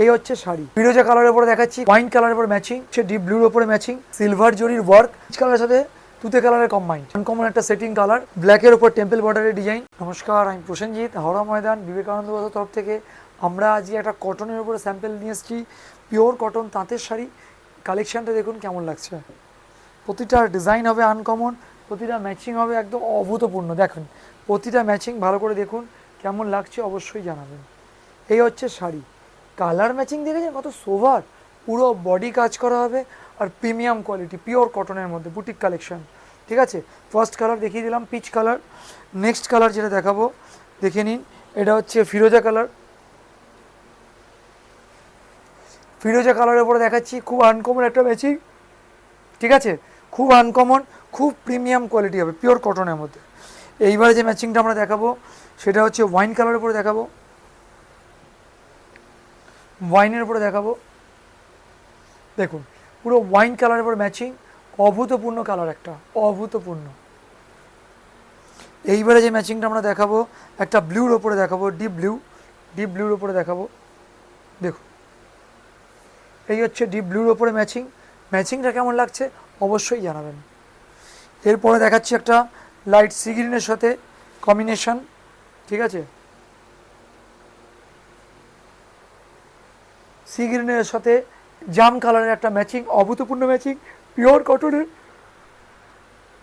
এই হচ্ছে শাড়ি, ফিরোজা কালারের উপরে দেখাচ্ছি, ওয়াইন কালারের উপর ম্যাচিং, সে ডিপ ব্লুর উপরে ম্যাচিং, সিলভার জরির ওয়ার্ক, কালারের সাথে তুতে কালারের কম্বাইন্ড, আনকমন একটা সেটিং কালার, ব্ল্যাকের উপর টেম্পল বর্ডারের ডিজাইন। নমস্কার, আমি প্রসেনজিৎ, হাওড়া ময়দান বিবেকানন্দ বাজার তরফ থেকে। আমরা আজকে একটা কটনের উপরে স্যাম্পল নিয়ে এসেছি, পিওর কটন তাঁতের শাড়ি। কালেকশানটা দেখুন কেমন লাগছে, প্রতিটা ডিজাইন হবে আনকমন, প্রতিটা ম্যাচিং হবে একদম অভূতপূর্ণ। দেখুন প্রতিটা ম্যাচিং ভালো করে দেখুন, কেমন লাগছে অবশ্যই জানাবেন। এই হচ্ছে শাড়ি, কালার ম্যাচিং দেখেছেন কত সোভার, পুরো বডি কাজ করা হবে আর প্রিমিয়াম কোয়ালিটি, পিওর কটনের মধ্যে বুটিক কালেকশন। ঠিক আছে, ফার্স্ট কালার দেখিয়ে দিলাম পিচ কালার। নেক্সট কালার যেটা দেখাবো দেখে নিন, এটা হচ্ছে ফিরোজা কালার। ফিরোজা কালারের উপরে দেখাচ্ছি, খুব আনকমন একটা ম্যাচিং। ঠিক আছে, খুব আনকমন, খুব প্রিমিয়াম কোয়ালিটি হবে পিওর কটনের মধ্যে। এইবারে যে ম্যাচিংটা আমরা দেখাবো সেটা হচ্ছে ওয়াইন কালারের উপরে দেখাবো, ওয়াইনের উপরে দেখাবো। দেখুন পুরো ওয়াইন কালারের উপর ম্যাচিং, অভূতপূর্ণ কালার, একটা অভূতপূর্ণ। এইবারে যে ম্যাচিংটা আমরা দেখাবো একটা ব্লুর ওপরে দেখাবো, ডিপ ব্লুর ওপরে দেখাবো। দেখুন এই হচ্ছে ডিপ ব্লুর ওপরে ম্যাচিং। ম্যাচিংটা কেমন লাগছে অবশ্যই জানাবেন। এরপরে দেখাচ্ছি একটা লাইট সি গ্রিনের সাথে কম্বিনেশন। ঠিক আছে, সি গ্রিনের সাথে জাম কালারের একটা ম্যাচিং, অভূতপূর্ণ ম্যাচিং, পিওর কটনের।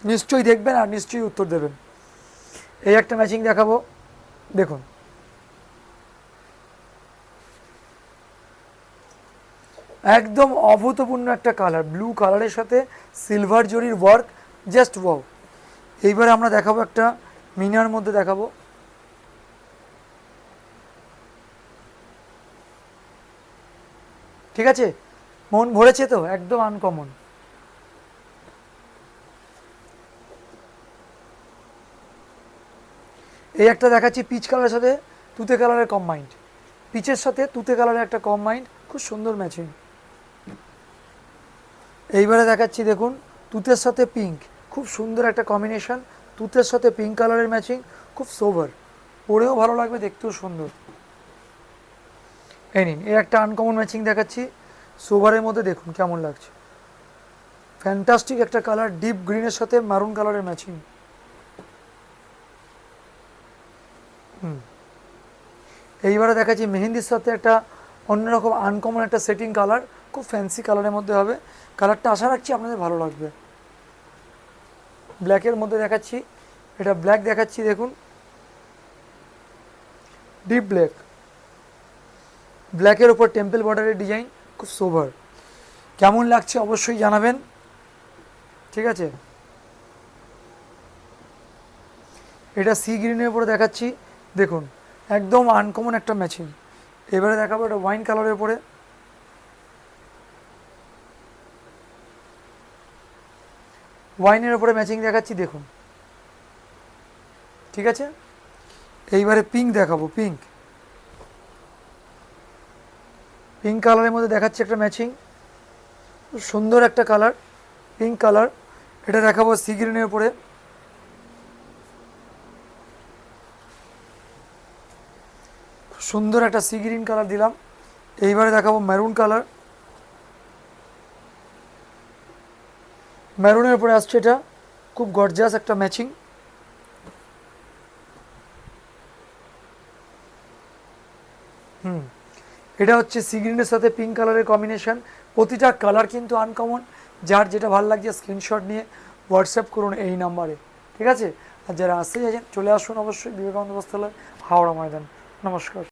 নিশ্চয়ই দেখবেন আর নিশ্চয়ই উত্তর দেবেন। এই একটা ম্যাচিং দেখাবো, দেখুন একদম অভূতপূর্ণ একটা কালার, ব্লু কালারের সাথে সিলভার জরির ওয়ার্ক, জাস্ট ওয়াও। এইবারে আমরা দেখাবো একটা মিনার মধ্যে দেখাবো। ঠিক আছে, মন ভরেছে তো, একদম আনকমন। এই একটা দেখাচ্ছি পিচ কালারের সাথে তুতে কালারের কম্বাইন্ড, পিচের সাথে তুতে কালারের একটা কম্বাইন্ড, খুব সুন্দর ম্যাচিং। এইবারে দেখাচ্ছি দেখুন তুতের সাথে পিঙ্ক, খুব সুন্দর একটা কম্বিনেশন, তুতের সাথে পিঙ্ক কালারের ম্যাচিং, খুব সোভার, পরেও ভালো লাগবে, দেখতেও সুন্দর। এই নিন, এর একটা আনকমন ম্যাচিং দেখাচ্ছি সোভারের মধ্যে, দেখুন কেমন লাগছে, ফ্যান্টাস্টিক একটা কালার, ডিপ গ্রিনের সাথে মারুন কালারের ম্যাচিং। এইবারে দেখাচ্ছি মেহেন্দির সাথে একটা অন্যরকম আনকমন একটা সেটিং কালার, খুব ফ্যান্সি কালারের মধ্যে হবে। কালারটা আশা রাখছি আপনাদের ভালো লাগবে। ব্ল্যাকের মধ্যে দেখাচ্ছি, এটা ব্ল্যাক দেখাচ্ছি, দেখুন ডিপ ব্ল্যাক, ব্ল্যাকের ওপর টেম্পল বর্ডারের ডিজাইন, খুব সোভার। কেমন লাগছে অবশ্যই জানাবেন। ঠিক আছে, এটা সি গ্রিনের উপরে দেখাচ্ছি, দেখুন একদম আনকমন একটা ম্যাচিং। এবারে দেখাবো এটা ওয়াইন কালারের উপরে, ওয়াইনের উপরে ম্যাচিং দেখাচ্ছি, দেখুন। ঠিক আছে, এইবারে পিঙ্ক দেখাবো, পিঙ্ক কালারের মধ্যে দেখাচ্ছি একটা ম্যাচিং, সুন্দর একটা কালার, পিঙ্ক কালার। এটা দেখাবো সি গ্রিনের উপরে, সুন্দর একটা সি গ্রিন কালার দিলাম। এইবারে দেখাবো মেরুন কালার, মেরুনের উপরে আসছে, এটা খুব গর্জিয়াস একটা ম্যাচিং। এটা হচ্ছে সি গ্রিনের সাথে পিঙ্ক কালারের কম্বিনেশন। প্রতিটা কালার কিন্তু আনকমন, যার যেটা ভালো লাগছে স্ক্রিনশট নিয়ে হোয়াটসঅ্যাপ করুন এই নাম্বারে। ঠিক আছে, আর যারা আসতে চাইছেন চলে আসুন অবশ্যই বিবেকানন্দ বস্ত্রালয়, হাওড়া ময়দান। নমস্কার।